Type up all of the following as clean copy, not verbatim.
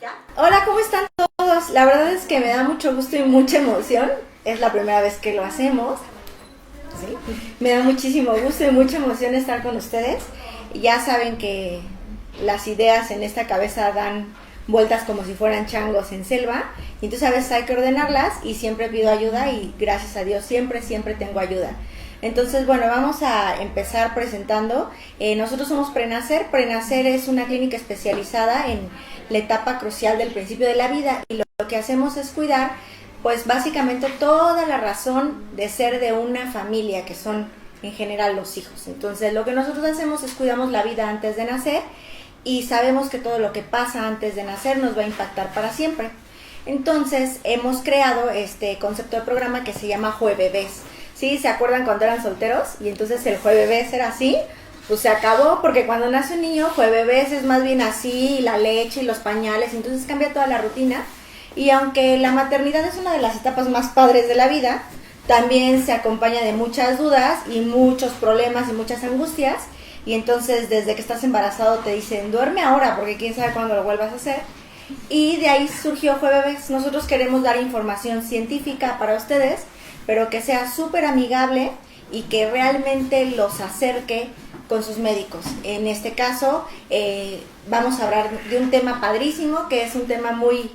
¿Ya? Hola, ¿cómo están todos? La verdad es que me da mucho gusto y mucha emoción. Es la primera vez que lo hacemos. ¿Sí? Me da muchísimo gusto y mucha emoción estar con ustedes. Ya saben que las ideas en esta cabeza dan vueltas como si fueran changos en selva. Y entonces a veces hay que ordenarlas y siempre pido ayuda y gracias a Dios siempre tengo ayuda. Entonces, bueno, vamos a empezar presentando. Nosotros somos Prenacer. Prenacer es una clínica especializada en la etapa crucial del principio de la vida y lo que hacemos es cuidar, pues básicamente toda la razón de ser de una familia, que son en general los hijos. Entonces, lo que nosotros hacemos es cuidamos la vida antes de nacer y sabemos que todo lo que pasa antes de nacer nos va a impactar para siempre. Entonces, hemos creado este concepto de programa que se llama Juebebés. ¿Sí? ¿Se acuerdan cuando eran solteros? Y entonces el juebebés era así, pues se acabó, porque cuando nace un niño, juebebés es más bien así, y la leche y los pañales, entonces cambia toda la rutina. Y aunque la maternidad es una de las etapas más padres de la vida, también se acompaña de muchas dudas y muchos problemas y muchas angustias. Y entonces desde que estás embarazado te dicen, duerme ahora, porque quién sabe cuándo lo vuelvas a hacer. Y de ahí surgió Juebebés. Nosotros queremos dar información científica para ustedes, pero que sea súper amigable y que realmente los acerque con sus médicos. En este caso, vamos a hablar de un tema padrísimo, que es un tema muy,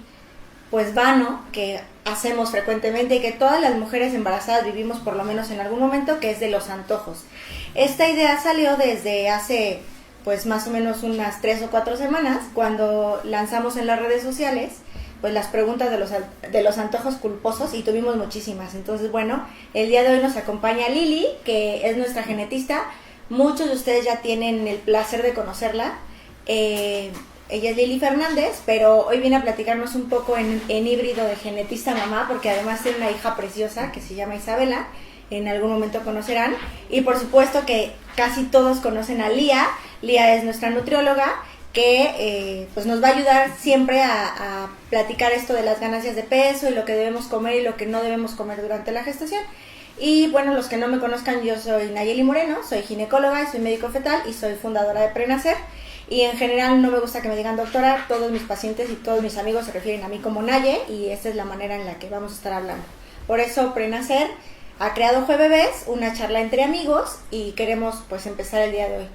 pues, vano, que hacemos frecuentemente y que todas las mujeres embarazadas vivimos por lo menos en algún momento, que es de los antojos. Esta idea salió desde hace, pues, más o menos unas 3 o 4 semanas, cuando lanzamos en las redes sociales pues las preguntas de los antojos culposos y tuvimos muchísimas. Entonces, bueno, el día de hoy nos acompaña Lili, que es nuestra genetista. Muchos de ustedes ya tienen el placer de conocerla. Ella es Lili Fernández, pero hoy viene a platicarnos un poco en híbrido de genetista mamá, porque además tiene una hija preciosa que se llama Isabela. En algún momento conocerán. Y por supuesto que casi todos conocen a Lía. Lía es nuestra nutrióloga, que pues nos va a ayudar siempre a platicar esto de las ganancias de peso y lo que debemos comer y lo que no debemos comer durante la gestación. Y bueno, los que no me conozcan, yo soy Nayeli Moreno, soy ginecóloga y soy médico fetal y soy fundadora de Prenacer. Y en general no me gusta que me digan doctora, todos mis pacientes y todos mis amigos se refieren a mí como Naye y esa es la manera en la que vamos a estar hablando. Por eso Prenacer ha creado Juebebés, una charla entre amigos y queremos pues empezar el día de hoy.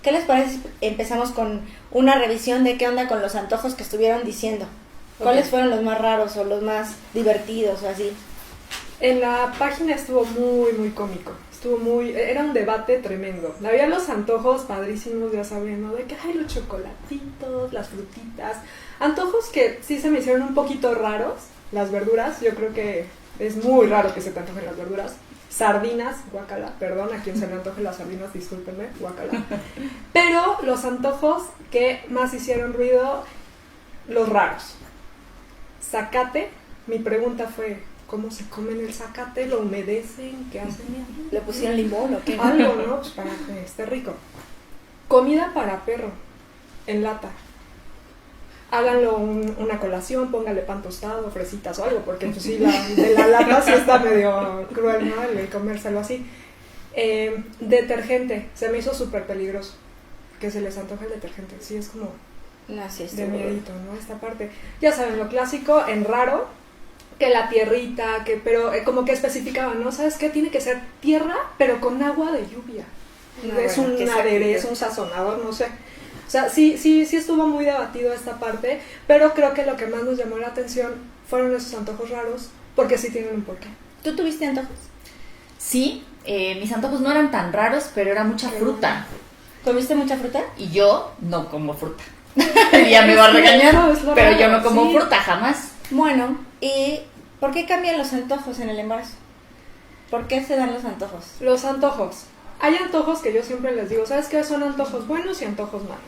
¿Qué les parece si empezamos con una revisión de qué onda con los antojos que estuvieron diciendo? ¿Cuáles fueron los más raros o los más divertidos o así? En la página estuvo muy cómico. Era un debate tremendo. Había los antojos padrísimos, ya saben, ¿no? De que hay los chocolatitos, las frutitas. Antojos que sí se me hicieron un poquito raros. Las verduras, yo creo que es muy raro que se te antojen las verduras. Sardinas, guacala, perdón, a quien se le antoje las sardinas, discúlpenme, guacala. Pero los antojos que más hicieron ruido, los raros. Zacate, mi pregunta fue, ¿cómo se comen el zacate? ¿Lo humedecen? ¿Qué hacen? ¿Le pusieron limón o qué? Algo, ¿no? Pues para que esté rico. Comida para perro, en lata. Háganlo una colación, póngale pan tostado, fresitas o algo, porque pues sí, de la lata sí está medio cruel, ¿no? El comérselo así. Detergente, se me hizo súper peligroso que se les antoje el detergente, sí es como de miedito, ¿no? Esta parte, ya saben, lo clásico en raro, que la tierrita, pero como que especificaban, ¿no? ¿Sabes qué? Tiene que ser tierra, pero con agua de lluvia. No, es bueno, un aderezo, un sazonador, no sé. O sea, sí estuvo muy debatido esta parte, pero creo que lo que más nos llamó la atención fueron esos antojos raros, porque sí tienen un porqué. ¿Tú tuviste antojos? Sí, mis antojos no eran tan raros, pero era mucha fruta. ¿Comiste mucha fruta? Y yo no como fruta. Ya me va a regañar, pero yo no como fruta jamás. Bueno, ¿y por qué cambian los antojos en el embarazo? ¿Por qué se dan los antojos? Los antojos. Hay antojos que yo siempre les digo, ¿sabes qué? Son antojos buenos y antojos malos.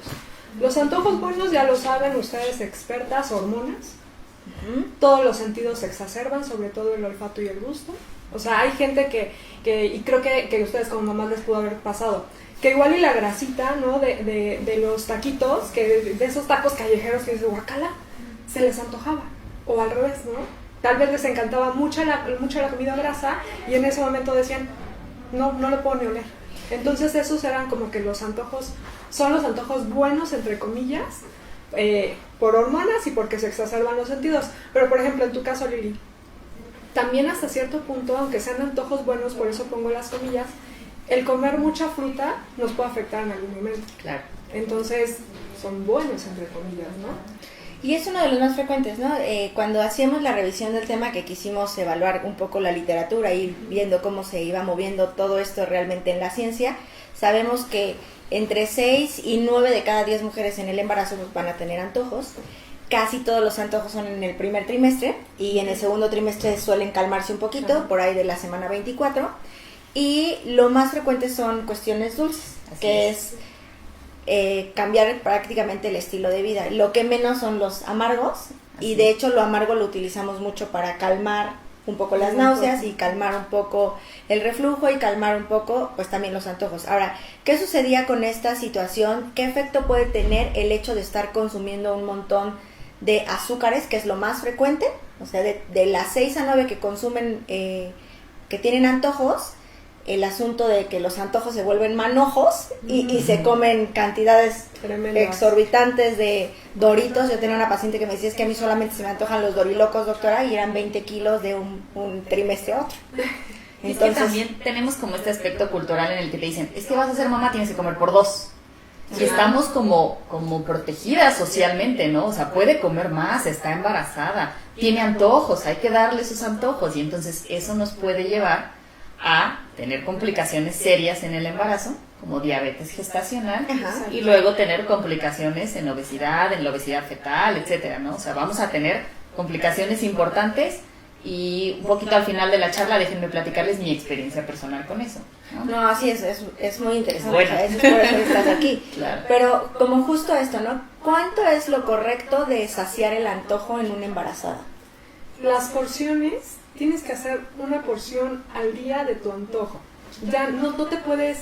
Los antojos buenos ya lo saben ustedes, expertas, hormonas. Todos los sentidos se exacerban, sobre todo el olfato y el gusto. O sea, hay gente y creo que ustedes como mamás les pudo haber pasado, que igual y la grasita, ¿no? De los taquitos, de esos tacos callejeros que dice guacala, se les antojaba. O al revés, ¿no? Tal vez les encantaba mucho la comida grasa y en ese momento decían, no lo puedo ni oler. Entonces esos eran como que los antojos, son los antojos buenos, entre comillas, por hormonas y porque se exacerban los sentidos. Pero por ejemplo, en tu caso, Lili, también hasta cierto punto, aunque sean antojos buenos, por eso pongo las comillas, el comer mucha fruta nos puede afectar en algún momento. Claro. Entonces, son buenos, entre comillas, ¿no? Y es uno de los más frecuentes, ¿no? Cuando hacíamos la revisión del tema, que quisimos evaluar un poco la literatura, ir viendo cómo se iba moviendo todo esto realmente en la ciencia, sabemos que entre 6 y 9 de cada 10 mujeres en el embarazo van a tener antojos. Casi todos los antojos son en el primer trimestre y en el segundo trimestre suelen calmarse un poquito, por ahí de la semana 24. Y lo más frecuente son cuestiones dulces, que es cambiar prácticamente el estilo de vida. Lo que menos son los amargos, y de hecho lo amargo lo utilizamos mucho para calmar un poco las náuseas y calmar un poco el reflujo y calmar un poco pues también los antojos. Ahora, ¿qué sucedía con esta situación? ¿Qué efecto puede tener el hecho de estar consumiendo un montón de azúcares, que es lo más frecuente? O sea, de las 6 a 9 que consumen, que tienen antojos, el asunto de que los antojos se vuelven manojos y se comen cantidades tremendas, exorbitantes de Doritos. Yo tenía una paciente que me decía, es que a mí solamente se me antojan los Dorilocos, doctora, y eran 20 kilos de un trimestre a otro. Entonces, es que también tenemos como este aspecto cultural en el que te dicen, es que vas a ser mamá, tienes que comer por 2. Y estamos como protegidas socialmente, ¿no? O sea, puede comer más, está embarazada, tiene antojos, hay que darle sus antojos. Y entonces eso nos puede llevar a tener complicaciones serias en el embarazo, como diabetes gestacional, y luego tener complicaciones en la obesidad fetal, etcétera, ¿no? O sea, vamos a tener complicaciones importantes. Y un poquito al final de la charla déjenme platicarles mi experiencia personal con eso, ¿no? No, así es muy interesante. Bueno. O sea, es por eso que estás aquí. Claro. Pero como justo esto, ¿no? ¿Cuánto es lo correcto de saciar el antojo en una embarazada? Las porciones, tienes que hacer una porción al día de tu antojo. Ya no te puedes...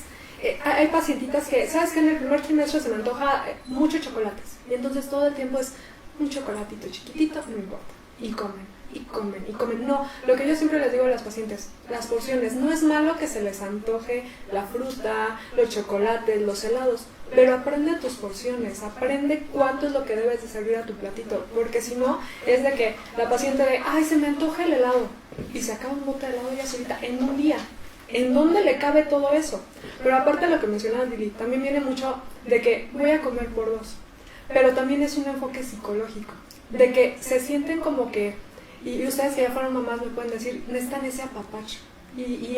hay pacientitas que, ¿sabes qué? En el primer trimestre se me antoja mucho chocolates. Y entonces todo el tiempo es un chocolatito chiquitito, no importa. Y comen. Y comen, y comen. No, lo que yo siempre les digo a las pacientes, las porciones, no es malo que se les antoje la fruta, los chocolates, los helados, pero aprende tus porciones, aprende cuánto es lo que debes de servir a tu platito, porque si no, es de que la paciente ve, ay, se me antoja el helado, y se acaba un bote de helado ya solita en un día. ¿En dónde le cabe todo eso? Pero aparte de lo que mencionaba Lili, también viene mucho de que voy a comer por 2, pero también es un enfoque psicológico, de que se sienten como que, y ustedes que ya fueron mamás me pueden decir, necesitan ese apapacho. Y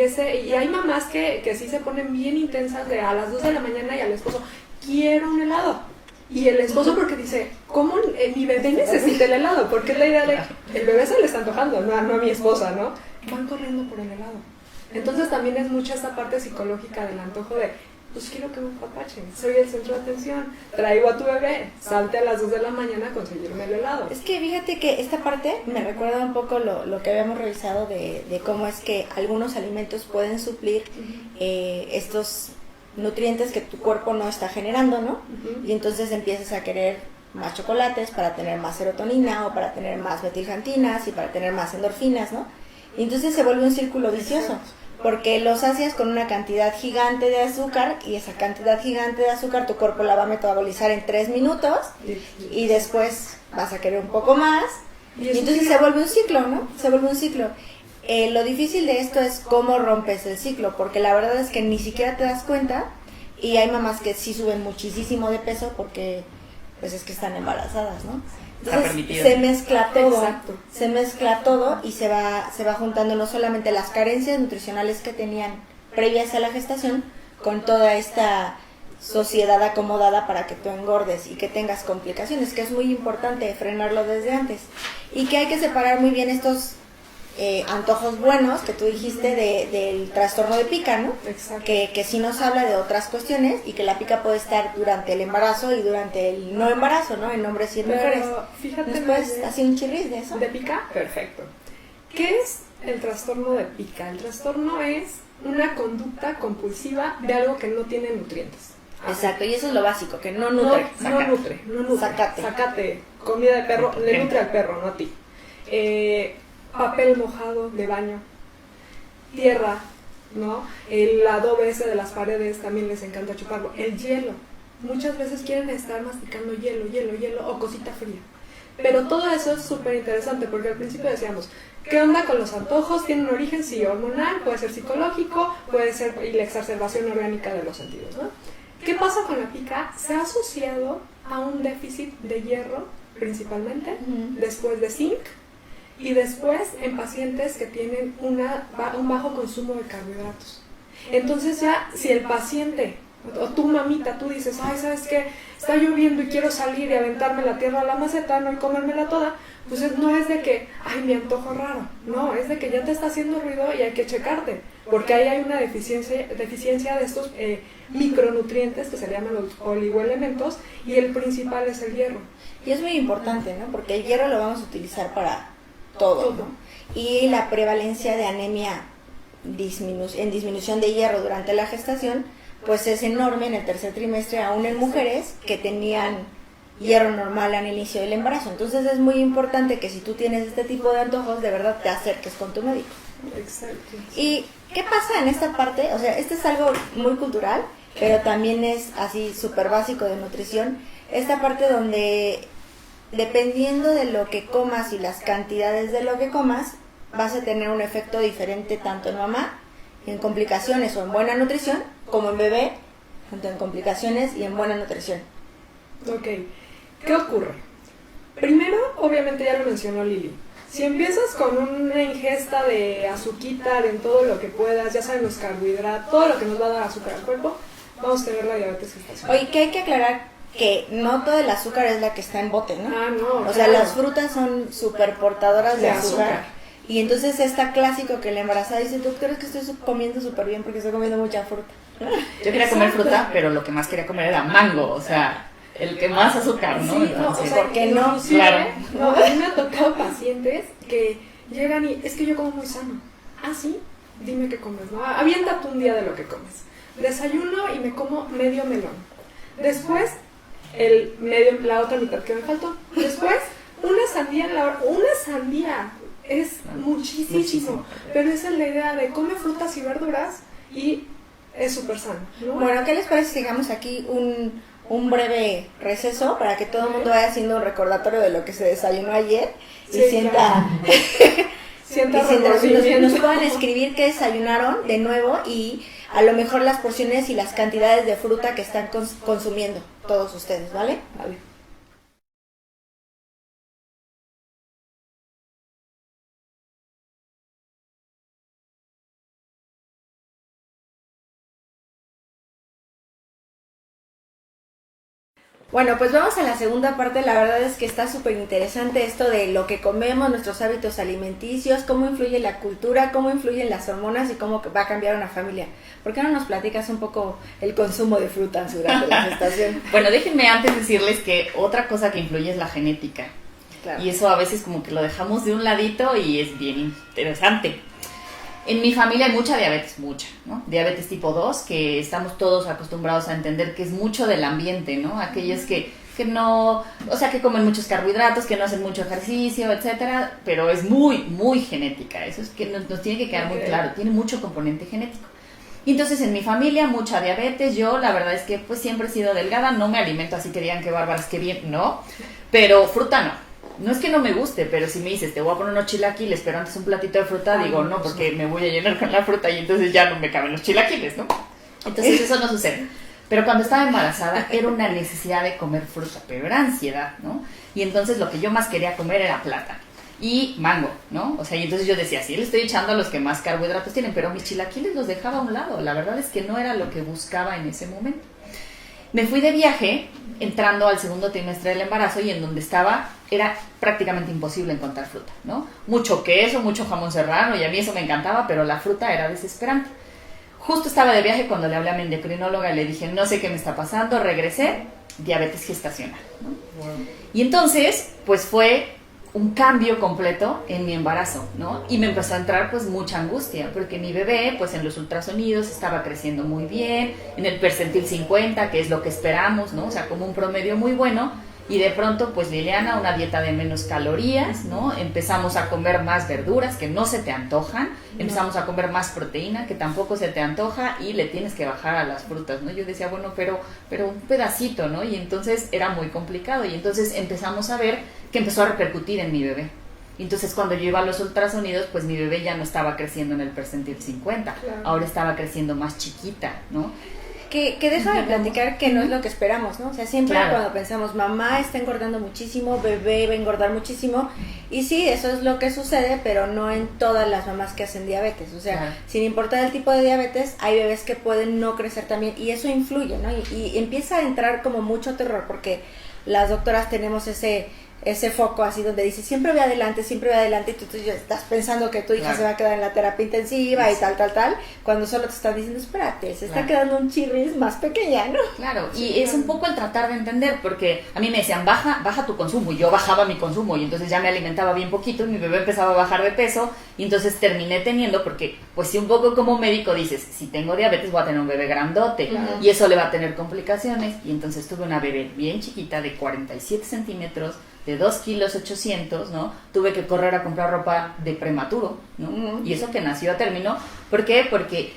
hay mamás que sí se ponen bien intensas de a las 2 de la mañana y al esposo, quiero un helado. Y el esposo porque dice, ¿cómo mi bebé necesita el helado? Porque es la idea de, el bebé se le está antojando, no a mi esposa, ¿no? Van corriendo por el helado. Entonces también es mucha esta parte psicológica del antojo de, pues quiero que me apapachen, soy el centro de atención, traigo a tu bebé, salte a las 2 de la mañana a conseguirme el helado. Es que fíjate que esta parte me recuerda un poco lo que habíamos revisado de cómo es que algunos alimentos pueden suplir estos nutrientes que tu cuerpo no está generando, ¿no? Y entonces empiezas a querer más chocolates para tener más serotonina o para tener más metilxantinas y para tener más endorfinas, ¿no? Y entonces se vuelve un círculo vicioso. Porque lo sacias con una cantidad gigante de azúcar y esa cantidad gigante de azúcar tu cuerpo la va a metabolizar en 3 minutos y después vas a querer un poco más y entonces se vuelve un ciclo, ¿no? Se vuelve un ciclo. Lo difícil de esto es cómo rompes el ciclo, porque la verdad es que ni siquiera te das cuenta y hay mamás que sí suben muchísimo de peso porque pues es que están embarazadas, ¿no? Entonces se mezcla todo. Exacto. Se mezcla todo y se va juntando no solamente las carencias nutricionales que tenían previas a la gestación con toda esta sociedad acomodada para que tú engordes y que tengas complicaciones, que es muy importante frenarlo desde antes y que hay que separar muy bien estos antojos buenos que tú dijiste del trastorno de pica, ¿no? Exacto. Que sí nos habla de otras cuestiones y que la pica puede estar durante el embarazo y durante el no embarazo, ¿no? En hombres y en mujeres. Fíjate, después así un chirris de eso. ¿De pica? Perfecto. ¿Qué es el trastorno de pica? El trastorno es una conducta compulsiva de algo que no tiene nutrientes. Exacto, y eso es lo básico, que no nutre. No nutre. Sácate comida de perro, le nutre al perro, no a ti. Papel mojado de baño, tierra, ¿no? El adobe ese de las paredes también les encanta chuparlo. El hielo. muchas veces quieren estar masticando hielo o cosita fría. Pero todo eso es súper interesante porque al principio decíamos, ¿qué onda con los antojos? ¿Tienen un origen? Sí, hormonal, puede ser psicológico, puede ser y la exacerbación orgánica de los sentidos, ¿no? ¿Qué pasa con la pica? Se ha asociado a un déficit de hierro principalmente, después de zinc y después en pacientes que tienen un bajo consumo de carbohidratos. Entonces ya si el paciente o tu mamita, tú dices, ay, ¿sabes qué? Está lloviendo y quiero salir y aventarme la tierra a la maceta, ¿no? Y comérmela toda, pues no es de que, ay, me antojo raro, no, es de que ya te está haciendo ruido y hay que checarte, porque ahí hay una deficiencia de estos micronutrientes que se llaman los oligoelementos y el principal es el hierro. Y es muy importante, ¿no? Porque el hierro lo vamos a utilizar para todo, ¿no? Y la prevalencia de anemia en disminución de hierro durante la gestación pues es enorme en el tercer trimestre, aún en mujeres que tenían hierro normal al inicio del embarazo. Entonces es muy importante que si tú tienes este tipo de antojos, de verdad te acerques con tu médico. Exacto. ¿Y qué pasa en esta parte? O sea, este es algo muy cultural, pero también es así súper básico de nutrición. Esta parte donde, dependiendo de lo que comas y las cantidades de lo que comas, vas a tener un efecto diferente tanto en mamá, en complicaciones o en buena nutrición, como en bebé, tanto en complicaciones y en buena nutrición. Ok, ¿qué ocurre? Primero, obviamente ya lo mencionó Lili, si empiezas con una ingesta de azuquita, en todo lo que puedas, ya saben los carbohidratos, todo lo que nos va a dar azúcar al cuerpo, vamos a tener la diabetes gestacional. Oye, que hay que aclarar que no todo el azúcar es la que está en bote, ¿no? Ah, no. O sea, las frutas son súper portadoras de azúcar. Y entonces está clásico que la embarazada dice, tú crees que estoy comiendo súper bien porque estoy comiendo mucha fruta. Yo quería comer fruta, pero lo que más quería comer era mango, o sea, el que más azúcar, ¿no? Sí, Entonces, o sea, ¿por qué no? Claro. No, a mí me ha tocado pacientes que llegan y, es que yo como muy sano. Ah, sí, dime qué comes, ¿no? Aviéntate un día de lo que comes. Desayuno y me como medio melón. Después, la otra mitad que me faltó. Después, una sandía en la hora. Una sandía es muchísimo. Pero esa es la idea de come frutas y verduras y es súper sano, ¿no? Bueno, ¿qué les parece si dejamos aquí un breve receso para que todo el mundo vaya haciendo un recordatorio de lo que se desayunó ayer y Sí, sienta... claro. Nos puedan escribir qué desayunaron de nuevo y a lo mejor las porciones y las cantidades de fruta que están consumiendo todos ustedes, ¿vale? Vale. Bueno, pues vamos a la segunda parte. La verdad es que está súper interesante esto de lo que comemos, nuestros hábitos alimenticios, cómo influye la cultura, cómo influyen las hormonas y cómo va a cambiar una familia. ¿Por qué no nos platicas un poco el consumo de frutas durante la gestación? Bueno, déjenme antes decirles que otra cosa que influye es la genética. Claro. Y eso a veces como que lo dejamos de un ladito y es bien interesante. En mi familia hay mucha diabetes, ¿no? Diabetes tipo 2, que estamos todos acostumbrados a entender que es mucho del ambiente, ¿no? Aquellos que no, o sea, que comen muchos carbohidratos, que no hacen mucho ejercicio, etcétera, pero es muy genética. Eso es que nos tiene que quedar muy claro, tiene mucho componente genético. Y entonces en mi familia mucha diabetes. Yo la verdad es que pues siempre he sido delgada, no me alimento así que digan que bárbaras, que bien, no, pero fruta no. No es que no me guste, pero si me dices, te voy a poner unos chilaquiles, pero antes un platito de fruta, digo, no, porque me voy a llenar con la fruta y entonces ya no me caben los chilaquiles, ¿no? Entonces eso no sucede. Pero cuando estaba embarazada era una necesidad de comer fruta, pero era ansiedad, ¿no? Y entonces lo que yo más quería comer era plátano y mango, ¿no? O sea, y entonces yo decía, sí, le estoy echando a los que más carbohidratos tienen, pero mis chilaquiles los dejaba a un lado. La verdad es que no era lo que buscaba en ese momento. Me fui de viaje entrando al segundo trimestre del embarazo y en donde estaba era prácticamente imposible encontrar fruta, ¿no? Mucho queso, mucho jamón serrano y a mí eso me encantaba, pero la fruta era desesperante. Justo estaba de viaje cuando le hablé a mi endocrinóloga y le dije, no sé qué me está pasando, regresé, diabetes gestacional, ¿no? Wow. Y entonces, pues fue un cambio completo en mi embarazo, ¿no? Y me empezó a entrar pues mucha angustia, porque mi bebé pues en los ultrasonidos estaba creciendo muy bien, en el percentil 50, que es lo que esperamos, ¿no? O sea, como un promedio muy bueno, Y de pronto, pues Liliana, una dieta de menos calorías, ¿no? Empezamos a comer más verduras que no se te antojan, empezamos a comer más proteína que tampoco se te antoja y le tienes que bajar a las frutas, ¿no? Yo decía, bueno, pero un pedacito, ¿no? Y entonces era muy complicado y entonces empezamos a ver que empezó a repercutir en mi bebé. Entonces cuando yo iba a los ultrasonidos, pues mi bebé ya no estaba creciendo en el percentil 50, claro. Ahora estaba creciendo más chiquita, ¿no? Que déjame platicar que no es lo que esperamos, ¿no? O sea, siempre cuando pensamos, mamá está engordando muchísimo, bebé va a engordar muchísimo, y sí, eso es lo que sucede, pero no en todas las mamás que hacen diabetes. O sea, sin importar el tipo de diabetes, hay bebés que pueden no crecer también, y eso influye, ¿no? Y empieza a entrar como mucho terror, porque las doctoras tenemos ese foco así donde dice siempre ve adelante, y tú ya estás pensando que tu hija se va a quedar en la terapia intensiva y tal, cuando solo te están diciendo espérate, se está quedando un chirris más pequeña, ¿no? Claro, y es un poco el tratar de entender, porque a mí me decían baja tu consumo, y yo bajaba mi consumo y entonces ya me alimentaba bien poquito y mi bebé empezaba a bajar de peso y entonces terminé teniendo, porque pues si un poco como médico dices, si tengo diabetes voy a tener un bebé grandote y eso le va a tener complicaciones, y entonces tuve una bebé bien chiquita de 47 centímetros de 2 kilos 800, ¿no? Tuve que correr a comprar ropa de prematuro, ¿no? Y eso que nació a término. ¿Por qué? Porque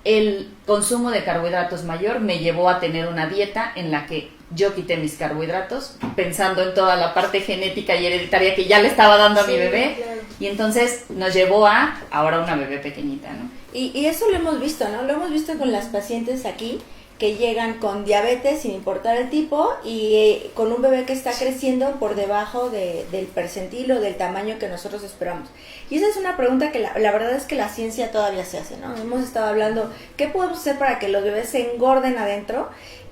el consumo de carbohidratos mayor me llevó a tener una dieta en la que yo quité mis carbohidratos pensando en toda la parte genética y hereditaria que ya le estaba dando a mi bebé, claro. Y entonces nos llevó a ahora una bebé pequeñita, ¿no? Y eso lo hemos visto, ¿no? Lo hemos visto con las pacientes aquí que llegan con diabetes sin importar el tipo y con un bebé que está creciendo por debajo del percentil o del tamaño que nosotros esperamos. Y esa es una pregunta que la verdad es que la ciencia todavía se hace, ¿no? Hemos estado hablando, ¿qué podemos hacer para que los bebés se engorden adentro?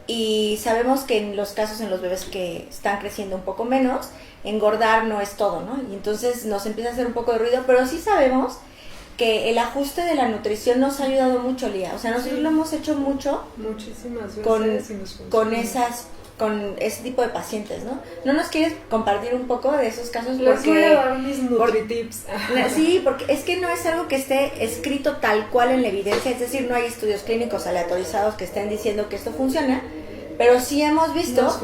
Y sabemos que en los casos en los bebés que están creciendo un poco menos, engordar no es todo, ¿no? Y entonces nos empieza a hacer un poco de ruido, pero sí sabemos que el ajuste de la nutrición nos ha ayudado mucho, Lía. O sea, nosotros lo hemos hecho mucho. Muchísimas veces con ese tipo de pacientes, ¿no? ¿No nos quieres compartir un poco de esos casos? Les voy a dar mis NutriTips. Sí, porque es que no es algo que esté escrito tal cual en la evidencia, es decir, no hay estudios clínicos aleatorizados que estén diciendo que esto funciona, pero sí hemos visto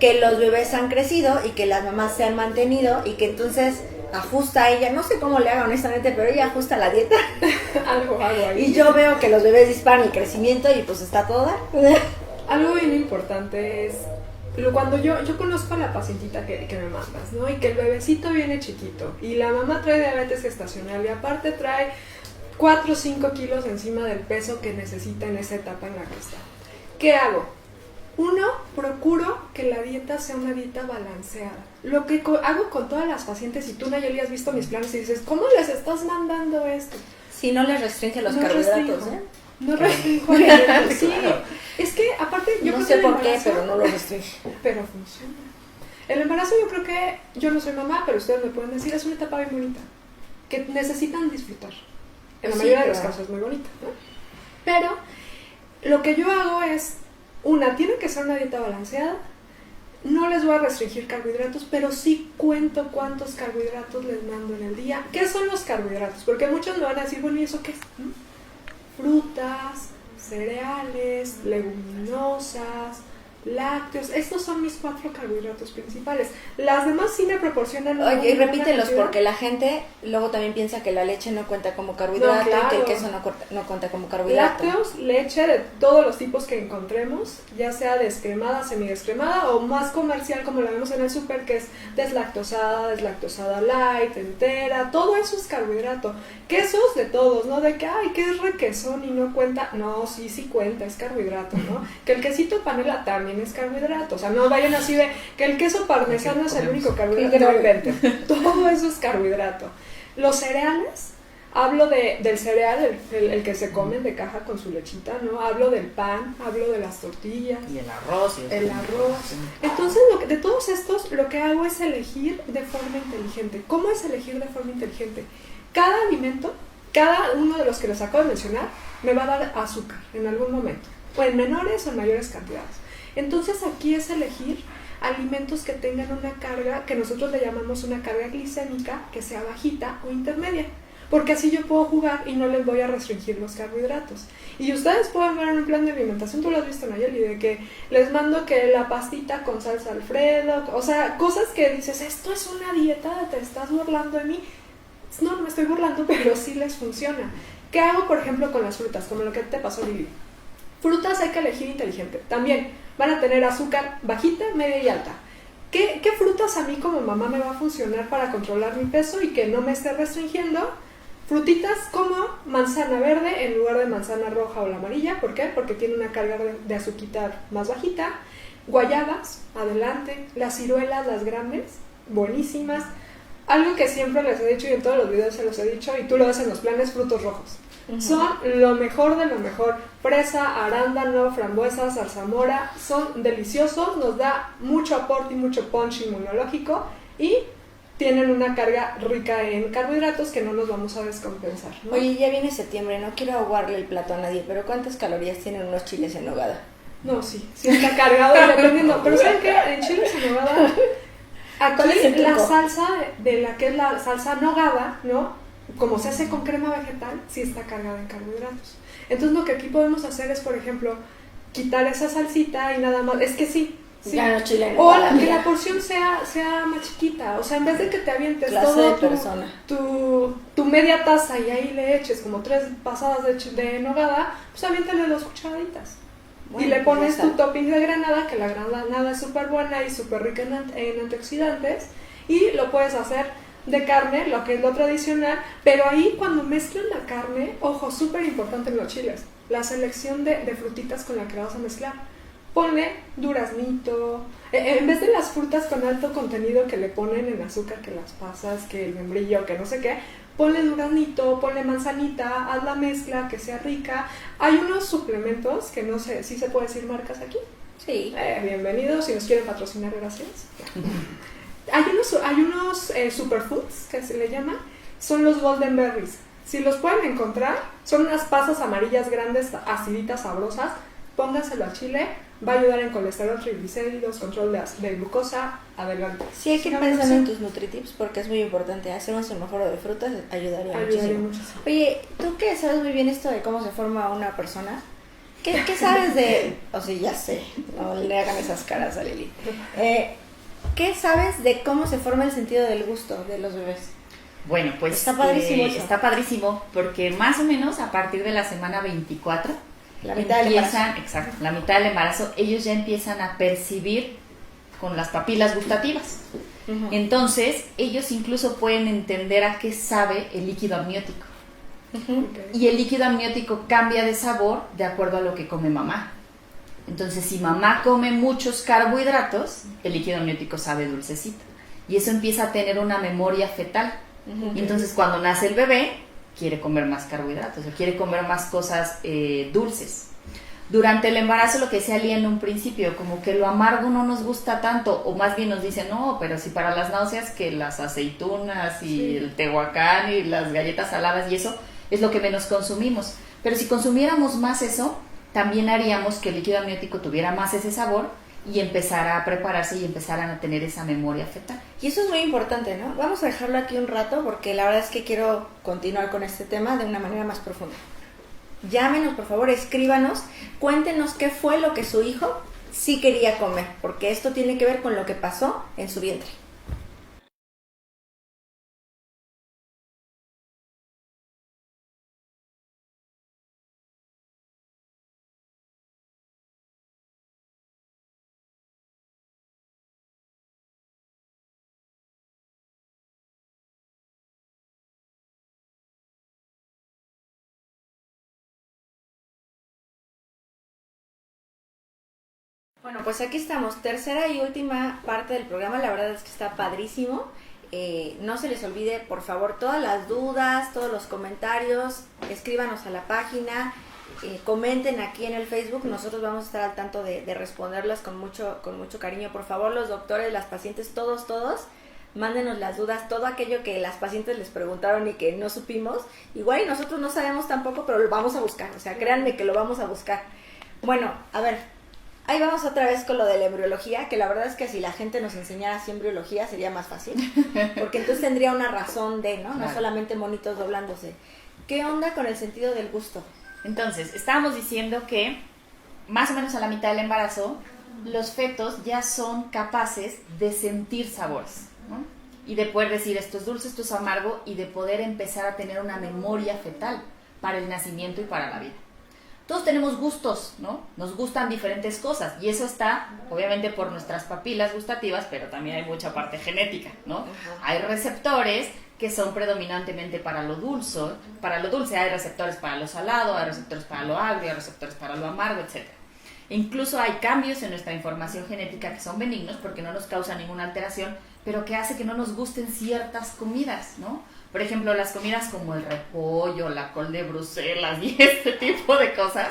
que los bebés han crecido y que las mamás se han mantenido y que entonces ajusta a ella, no sé cómo le haga honestamente, pero ella ajusta la dieta. algo ahí. Y yo veo que los bebés disparan el crecimiento y pues está toda. Algo bien importante es, cuando yo conozco a la pacientita que me mandas, ¿no? Y que el bebecito viene chiquito y la mamá trae diabetes gestacional y aparte trae 4 o 5 kilos encima del peso que necesita en esa etapa en la que está. ¿Qué hago? Uno, procuro que la dieta sea una dieta balanceada. Lo que hago con todas las pacientes, y tú, Nayeli, has visto mis planes y dices, ¿cómo les estás mandando esto? Si no les restringe los carbohidratos, ¿eh? No restringo alimentos, sí. Es que, aparte, yo no creo sé que por qué, pero no lo restringe. Pero funciona. El embarazo, yo creo que, yo no soy mamá, pero ustedes me pueden decir, es una etapa bien bonita, que necesitan disfrutar. En la mayoría de los casos es muy bonita, ¿no? Pero, lo que yo hago es, tiene que ser una dieta balanceada. No les voy a restringir carbohidratos, pero sí cuento cuántos carbohidratos les mando en el día. ¿Qué son los carbohidratos? Porque muchos me van a decir, bueno, ¿y eso qué es? Frutas, cereales, leguminosas, lácteos. Estos son mis 4 carbohidratos principales. Las demás sí me proporcionan... Oye, y repítelos porque la gente luego también piensa que la leche no cuenta como carbohidrato, claro, y que el queso no cuenta como carbohidrato. Lácteos, leche de todos los tipos que encontremos, ya sea descremada, semidescremada o más comercial como la vemos en el súper, que es deslactosada light, entera, todo eso es carbohidrato. Quesos de todos, ¿no? De que, que es requesón y no cuenta. No, sí cuenta, es carbohidrato, ¿no? Que el quesito panela también es carbohidrato. O sea, no vayan así de que el queso parmesano es el único carbohidrato. No inventen. Todo eso es carbohidrato. Los cereales, hablo del cereal, el que se comen de caja con su lechita, ¿no? Hablo del pan, hablo de las tortillas. Y el arroz. El arroz. Entonces, de todos estos, lo que hago es elegir de forma inteligente. ¿Cómo es elegir de forma inteligente? Cada alimento, cada uno de los que les acabo de mencionar, me va a dar azúcar en algún momento, o en menores o en mayores cantidades. Entonces aquí es elegir alimentos que tengan una carga, que nosotros le llamamos una carga glicémica, que sea bajita o intermedia. porque así yo puedo jugar y no les voy a restringir los carbohidratos. Y ustedes pueden ver en un plan de alimentación, tú lo has visto, Nayeli, de que les mando que la pastita con salsa Alfredo, o sea, cosas que dices, esto es una dieta, te estás burlando de mí. No, no me estoy burlando, pero sí les funciona. ¿Qué hago, por ejemplo, con las frutas? Como lo que te pasó, Lili. Frutas hay que elegir inteligente. También van a tener azúcar bajita, media y alta. ¿Qué frutas a mí como mamá me va a funcionar para controlar mi peso y que no me esté restringiendo? Frutitas como manzana verde en lugar de manzana roja o la amarilla. ¿Por qué? Porque tiene una carga de azuquitar más bajita. Guayabas, adelante. Las ciruelas, las grandes, buenísimas. Algo que siempre les he dicho y en todos los videos se los he dicho, y tú lo ves en los planes, frutos rojos. Son lo mejor de lo mejor. Fresa, arándano, frambuesa, zarzamora, son deliciosos, nos da mucho aporte y mucho punch inmunológico y tienen una carga rica en carbohidratos que no nos vamos a descompensar, ¿no? Oye, ya viene septiembre, no quiero aguarle el plato a nadie, pero ¿cuántas calorías tienen unos chiles en nogada? No, sí está cargado dependiendo. Pero ¿saben qué? En chiles en nogada, aquí la salsa de la que es la salsa nogada, ¿no? Como se hace con crema vegetal, sí está cargada en carbohidratos. Entonces lo que aquí podemos hacer es, por ejemplo, quitar esa salsita y nada más. Es que sí. Ya no chile en o nogada, que la porción sea más chiquita. O sea, en vez de que te avientes clase todo tu media taza y ahí le eches como 3 pasadas de nogada, pues aviéntale 2 cucharaditas. Bueno, y le pones tu topping de granada, que la granada es súper buena y súper rica en antioxidantes, y lo puedes hacer de carne, lo que es lo tradicional, pero ahí cuando mezclan la carne, ojo, súper importante en los chiles, la selección de frutitas con la que la vas a mezclar. Ponle duraznito, en vez de las frutas con alto contenido que le ponen en azúcar, que las pasas, que el membrillo, que no sé qué, ponle duraznito, ponle manzanita, haz la mezcla que sea rica. Hay unos suplementos que no sé, ¿sí se puede decir marcas aquí? Sí. Bienvenidos, si nos quieren patrocinar, gracias. Hay unos superfoods que se le llama, son los golden berries. Si los pueden encontrar, son unas pasas amarillas grandes, aciditas, sabrosas. Pónganselo al chile, va a ayudar en colesterol, triglicéridos, control de glucosa, adelante. Sí, hay que ir pensando en tus nutritips porque es muy importante. Hacer un semáforo de frutas ayudaría muchísimo. Oye, ¿tú qué sabes muy bien esto de cómo se forma una persona? ¿Qué sabes de...? O sea, ya sé, no le hagan esas caras a Lili. ¿Qué sabes de cómo se forma el sentido del gusto de los bebés? Bueno, pues está padrísimo está padrísimo porque más o menos a partir de la semana 24 la mitad del embarazo. Exacto, la mitad del embarazo, ellos ya empiezan a percibir con las papilas gustativas. Entonces, ellos incluso pueden entender a qué sabe el líquido amniótico. Y el líquido amniótico cambia de sabor de acuerdo a lo que come mamá. Entonces, si mamá come muchos carbohidratos, el líquido amniótico sabe dulcecito. Y eso empieza a tener una memoria fetal. Y entonces, cuando nace el bebé, quiere comer más carbohidratos, o quiere comer más cosas dulces. Durante el embarazo, lo que decía Lía en un principio, como que lo amargo no nos gusta tanto, o más bien nos dicen, no, pero si para las náuseas que las aceitunas y el tehuacán y las galletas saladas y eso es lo que menos consumimos. Pero si consumiéramos más eso, también haríamos que el líquido amniótico tuviera más ese sabor y empezara a prepararse y empezaran a tener esa memoria fetal. Y eso es muy importante, ¿no? Vamos a dejarlo aquí un rato porque la verdad es que quiero continuar con este tema de una manera más profunda. Llámenos, por favor, escríbanos, cuéntenos qué fue lo que su hijo sí quería comer, porque esto tiene que ver con lo que pasó en su vientre. Bueno, pues aquí estamos, tercera y última parte del programa, la verdad es que está padrísimo. No se les olvide, por favor, todas las dudas, todos los comentarios, escríbanos a la página, comenten aquí en el Facebook, nosotros vamos a estar al tanto de responderlas con mucho cariño. Por favor, los doctores, las pacientes, todos, mándenos las dudas, todo aquello que las pacientes les preguntaron y que no supimos. Igual y nosotros no sabemos tampoco, pero lo vamos a buscar, o sea, créanme que lo vamos a buscar. Bueno, a ver, Ahí vamos otra vez con lo de la embriología, que la verdad es que si la gente nos enseñara así embriología sería más fácil, porque entonces tendría una razón de, ¿no? Claro. No solamente monitos doblándose. ¿Qué onda con el sentido del gusto? Entonces, estábamos diciendo que más o menos a la mitad del embarazo, los fetos ya son capaces de sentir sabores, ¿no? Y de poder decir esto es dulce, esto es amargo, y de poder empezar a tener una memoria fetal para el nacimiento y para la vida. Todos tenemos gustos, ¿no? Nos gustan diferentes cosas y eso está, obviamente, por nuestras papilas gustativas, pero también hay mucha parte genética, ¿no? Uh-huh. Hay receptores que son predominantemente para lo dulce, hay receptores para lo salado, hay receptores para lo agrio, hay receptores para lo amargo, etc. Incluso hay cambios en nuestra información genética que son benignos porque no nos causan ninguna alteración, pero que hace que no nos gusten ciertas comidas, ¿no? Por ejemplo, las comidas como el repollo, la col de Bruselas y este tipo de cosas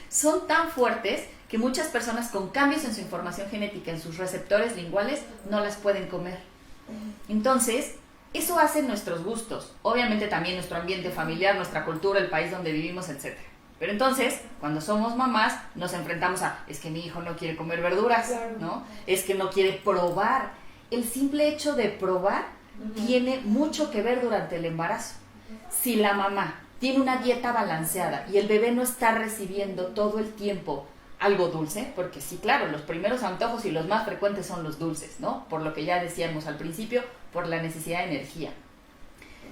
son tan fuertes que muchas personas con cambios en su información genética, en sus receptores linguales, no las pueden comer. Entonces, eso hace nuestros gustos, obviamente también nuestro ambiente familiar, nuestra cultura, el país donde vivimos, etc. Pero entonces, cuando somos mamás, nos enfrentamos a, es que mi hijo no quiere comer verduras, ¿no? Es que no quiere probar. El simple hecho de probar tiene mucho que ver durante el embarazo. Si la mamá tiene una dieta balanceada y el bebé no está recibiendo todo el tiempo algo dulce, porque sí, claro, los primeros antojos y los más frecuentes son los dulces, ¿no? Por lo que ya decíamos al principio, por la necesidad de energía.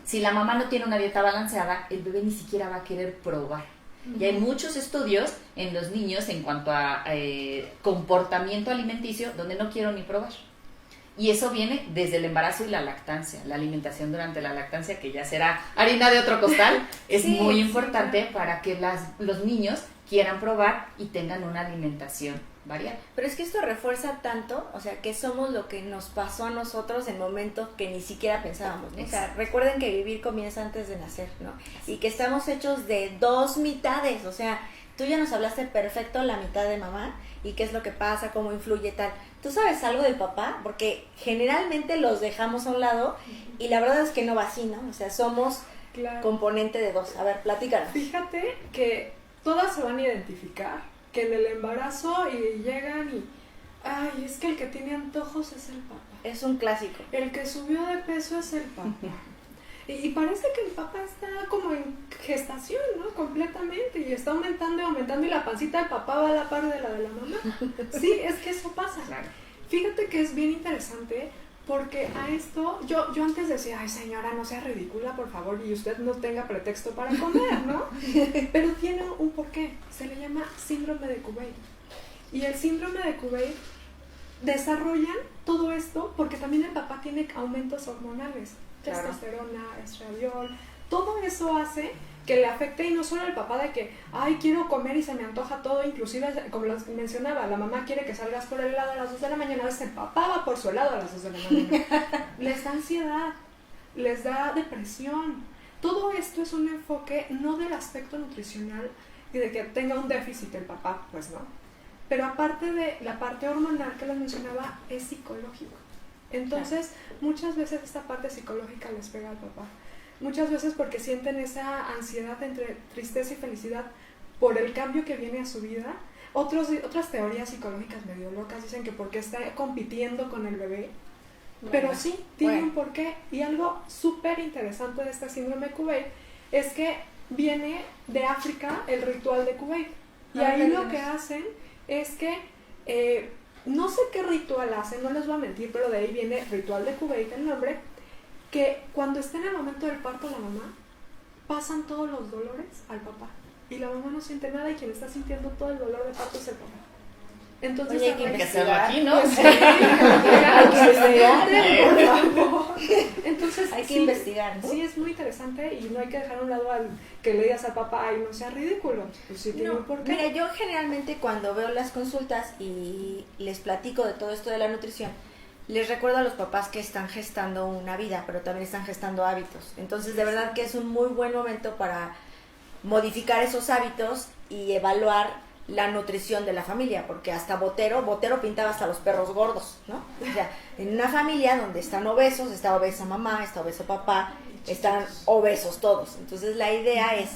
Si la mamá no tiene una dieta balanceada, el bebé ni siquiera va a querer probar. Y hay muchos estudios en los niños en cuanto a comportamiento alimenticio donde no quiero ni probar. Y eso viene desde el embarazo y la lactancia. La alimentación durante la lactancia, que ya será harina de otro costal, es sí, muy importante sí, para que los niños quieran probar y tengan una alimentación variada. Pero es que esto refuerza tanto, o sea, que somos lo que nos pasó a nosotros en momentos que ni siquiera pensábamos, ¿no? O sea, recuerden que vivir comienza antes de nacer, ¿no? Y que estamos hechos de dos mitades, o sea, tú ya nos hablaste perfecto la mitad de mamá y qué es lo que pasa, cómo influye tal. ¿Tú sabes algo del papá? Porque generalmente los dejamos a un lado y la verdad es que no va así, ¿no? O sea, somos componente de dos. A ver, platícanos. Fíjate que todas se van a identificar, que en el embarazo y llegan y, ay, es que el que tiene antojos es el papá. Es un clásico. El que subió de peso es el papá. Y parece que el papá está como en gestación, ¿no? Completamente, y está aumentando y aumentando, y la pancita del papá va a la par de la mamá. Sí, es que eso pasa. Claro. Fíjate que es bien interesante, porque a esto, yo antes decía, ay señora, no sea ridícula, por favor, y usted no tenga pretexto para comer, ¿no? Pero tiene un porqué, se le llama síndrome de Kuwait. Y el síndrome de Kuwait desarrollan todo esto porque también el papá tiene aumentos hormonales. Testosterona, estradiol, todo eso hace que le afecte, y no solo al papá de que, ay, quiero comer y se me antoja todo, inclusive, como les mencionaba, la mamá quiere que salgas por el helado a las 2 de la mañana, a veces el papá va por su helado a las 2 de la mañana. Les da ansiedad, les da depresión. Todo esto es un enfoque no del aspecto nutricional y de que tenga un déficit el papá, pues no. Pero aparte de la parte hormonal que les mencionaba, es psicológico. Entonces, muchas veces esta parte psicológica les pega al papá. Muchas veces porque sienten esa ansiedad entre tristeza y felicidad por el cambio que viene a su vida. Otras teorías psicológicas medio locas dicen que porque está compitiendo con el bebé. Pero sí, tiene un porqué. Y algo súper interesante de este síndrome de Kuwait es que viene de África el ritual de Kuwait. Y ahí lo que hacen es que... no sé qué ritual hacen, no les voy a mentir, pero de ahí viene ritual de Kuwait el nombre, que cuando está en el momento del parto la mamá, pasan todos los dolores al papá. Y la mamá no siente nada y quien está sintiendo todo el dolor de parto es el papá. Entonces, oye, hay que hacerlo aquí, ¿no? Pues, sí, hay que investigar, por favor. Entonces, hay que investigar, ¿no? Sí, es muy interesante y no hay que dejar a un lado al que le digas al papá, ay, no sea ridículo. Pues sí, tiene un porqué. Mira, yo generalmente cuando veo las consultas y les platico de todo esto de la nutrición, les recuerdo a los papás que están gestando una vida, pero también están gestando hábitos. Entonces, de verdad que es un muy buen momento para modificar esos hábitos y evaluar la nutrición de la familia, porque hasta Botero pintaba hasta los perros gordos, ¿no? O sea, en una familia donde están obesos, está obesa mamá, está obeso papá, están obesos todos. Entonces la idea es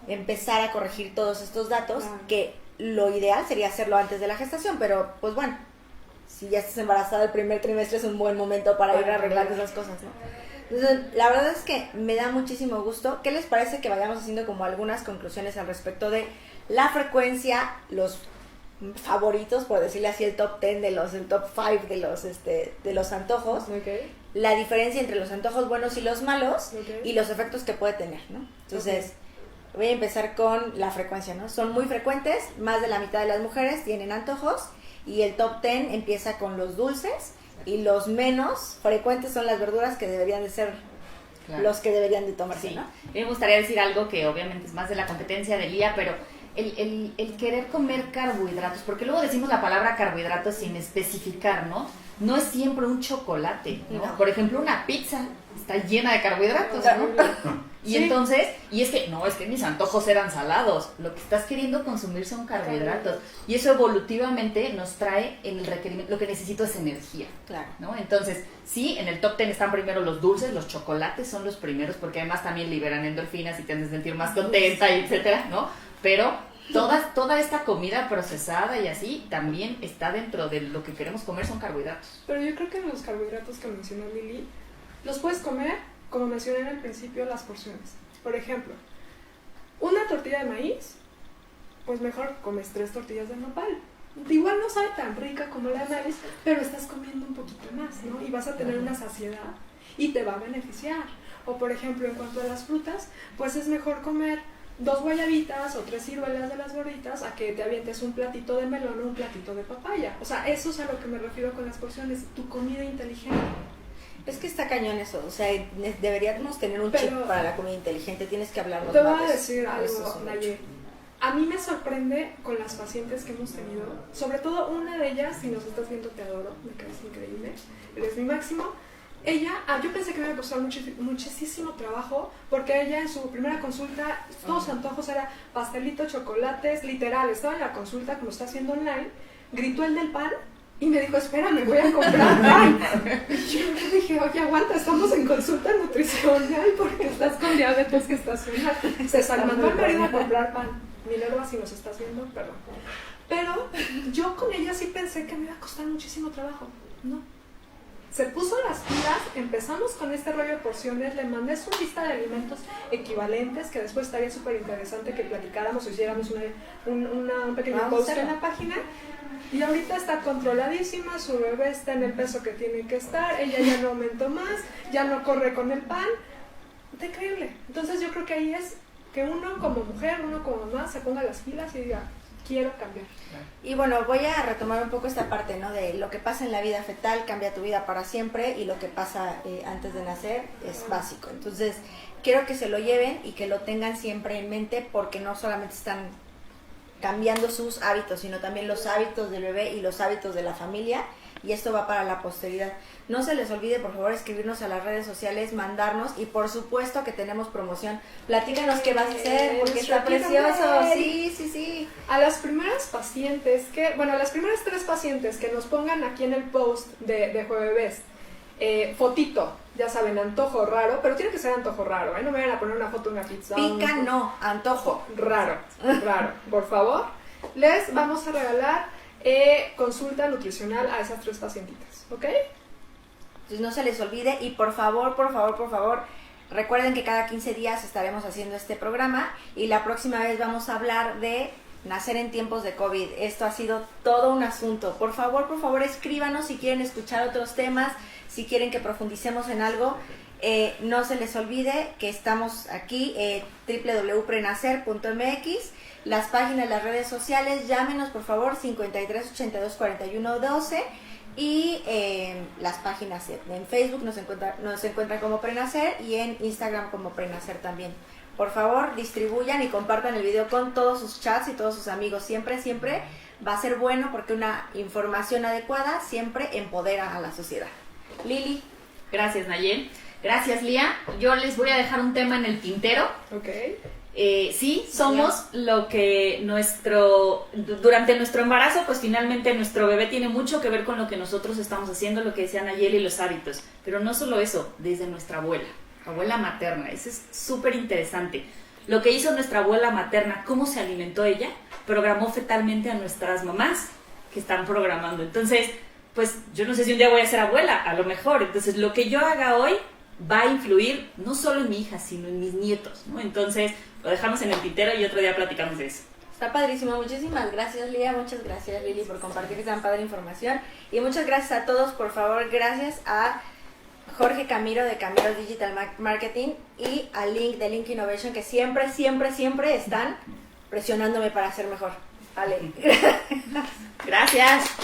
empezar a corregir todos estos datos que lo ideal sería hacerlo antes de la gestación, pero pues bueno, si ya estás embarazada el primer trimestre es un buen momento para ir arreglando esas cosas, ¿no? Entonces, la verdad es que me da muchísimo gusto. ¿Qué les parece que vayamos haciendo como algunas conclusiones al respecto de la frecuencia, los favoritos, por decirle así, el top 10 el top 5 de los antojos, Okay. la diferencia entre los antojos buenos y los malos, Okay. y los efectos que puede tener, ¿no? Entonces, voy a empezar con la frecuencia, ¿no? Son muy frecuentes, más de la mitad de las mujeres tienen antojos, y el top 10 empieza con los dulces, y los menos frecuentes son las verduras, que deberían de ser los que deberían de tomarse, Sí. ¿no? A mí me gustaría decir algo que obviamente es más de la competencia de Lía, pero el querer comer carbohidratos, porque luego decimos la palabra carbohidratos sin especificar, ¿no? No es siempre un chocolate, ¿no? No. Por ejemplo, una pizza está llena de carbohidratos, ¿no? Y Sí. entonces, y es que mis antojos eran salados, lo que estás queriendo consumir son carbohidratos, y eso evolutivamente nos trae en el requerimiento, lo que necesito es energía. Claro. ¿No? Entonces, sí, en el top 10 están primero los dulces, los chocolates son los primeros, porque además también liberan endorfinas y te hacen sentir más contenta, y etcétera, ¿no? Pero toda esta comida procesada y así también está dentro de lo que queremos comer, son carbohidratos. Pero yo creo que los carbohidratos que mencionó Lili, los puedes comer, como mencioné en el principio, las porciones. Por ejemplo, una tortilla de maíz, pues mejor comes 3 tortillas de nopal. Igual no sabe tan rica como la de maíz, pero estás comiendo un poquito más, ¿no? Y vas a tener una saciedad y te va a beneficiar. O por ejemplo, en cuanto a las frutas, pues es mejor comer 2 guayabitas o 3 ciruelas de las gorditas a que te avientes un platito de melón o un platito de papaya. O sea, eso es a lo que me refiero con las porciones, tu comida inteligente. Es que está cañón eso, o sea, deberíamos tener un chip para la comida inteligente, tienes que hablarnos Te voy más a de decir eso. Eso es algo, un Naye. hecho. A mí me sorprende con las pacientes que hemos tenido, sobre todo una de ellas, si nos estás viendo te adoro, me caes increíble, eres mi máximo. Ella, yo pensé que me iba a costar muchísimo trabajo, porque ella en su primera consulta, todos sus antojos era pastelito, chocolates, literal, estaba en la consulta como está haciendo online, gritó el del pan y me dijo, espérame, voy a comprar pan. Y yo le dije, oye, aguanta, estamos en consulta nutricional porque estás con diabetes gestacional. Se salmandó el marido a comprar pan. Minerva, si nos estás viendo, perdón. Pero yo con ella sí pensé que me iba a costar muchísimo trabajo. No. Se puso las pilas, empezamos con este rollo de porciones, le mandé su lista de alimentos equivalentes, que después estaría súper interesante que platicáramos o hiciéramos un pequeño post en la página. Y ahorita está controladísima, su bebé está en el peso que tiene que estar, ella ya no aumentó más, ya no corre con el pan. Está increíble. Entonces yo creo que ahí es que uno como mujer, uno como mamá, se ponga las pilas y diga, quiero cambiar. Y bueno, voy a retomar un poco esta parte, ¿no? De lo que pasa en la vida fetal cambia tu vida para siempre, y lo que pasa antes de nacer es básico. Entonces, quiero que se lo lleven y que lo tengan siempre en mente, porque no solamente están cambiando sus hábitos, sino también los hábitos del bebé y los hábitos de la familia, y esto va para la posteridad. No se les olvide, por favor, escribirnos a las redes sociales, mandarnos, y por supuesto que tenemos promoción. Platícanos qué vas a hacer, porque está precioso. Sí. A las primeras pacientes a las primeras 3 pacientes que nos pongan aquí en el post de Jueves, fotito, ya saben, antojo raro, pero tiene que ser antojo raro, ¿eh? No me vayan a poner una foto de una pizza. Pica, no, antojo. Raro, por favor. Les vamos a regalar consulta nutricional a esas 3 pacientitas, ¿ok? Entonces no se les olvide, y por favor, recuerden que cada 15 días estaremos haciendo este programa, y la próxima vez vamos a hablar de nacer en tiempos de COVID. Esto ha sido todo un asunto. Por favor, escríbanos si quieren escuchar otros temas, si quieren que profundicemos en algo. No se les olvide que estamos aquí, www.prenacer.mx, las páginas, las redes sociales. Llámenos por favor, 53 82 41 12, y las páginas en Facebook nos encuentran como Prenacer, y en Instagram como Prenacer también. Por favor, distribuyan y compartan el video con todos sus chats y todos sus amigos. Siempre va a ser bueno, porque una información adecuada siempre empodera a la sociedad. Lili. Gracias, Nayel. Gracias, Lía. Yo les voy a dejar un tema en el tintero. Ok. Sí, somos lo que durante nuestro embarazo, pues finalmente nuestro bebé tiene mucho que ver con lo que nosotros estamos haciendo, lo que decía Nayel, y los hábitos. Pero no solo eso, desde nuestra abuela materna. Eso es súper interesante. lo que hizo nuestra abuela materna, cómo se alimentó ella, programó fetalmente a nuestras mamás que están programando. Entonces, pues yo no sé si un día voy a ser abuela, a lo mejor. Entonces, lo que yo haga hoy va a influir no solo en mi hija, sino en mis nietos, ¿no? Entonces, lo dejamos en el tintero y otro día platicamos de eso. Está padrísimo, muchísimas gracias Lía, muchas gracias Lili por compartir tan padre información y muchas gracias a todos, por favor, gracias a Jorge Camiro de Camiro Digital Marketing y a Link de Link Innovation que siempre están presionándome para ser mejor. Vale. Gracias.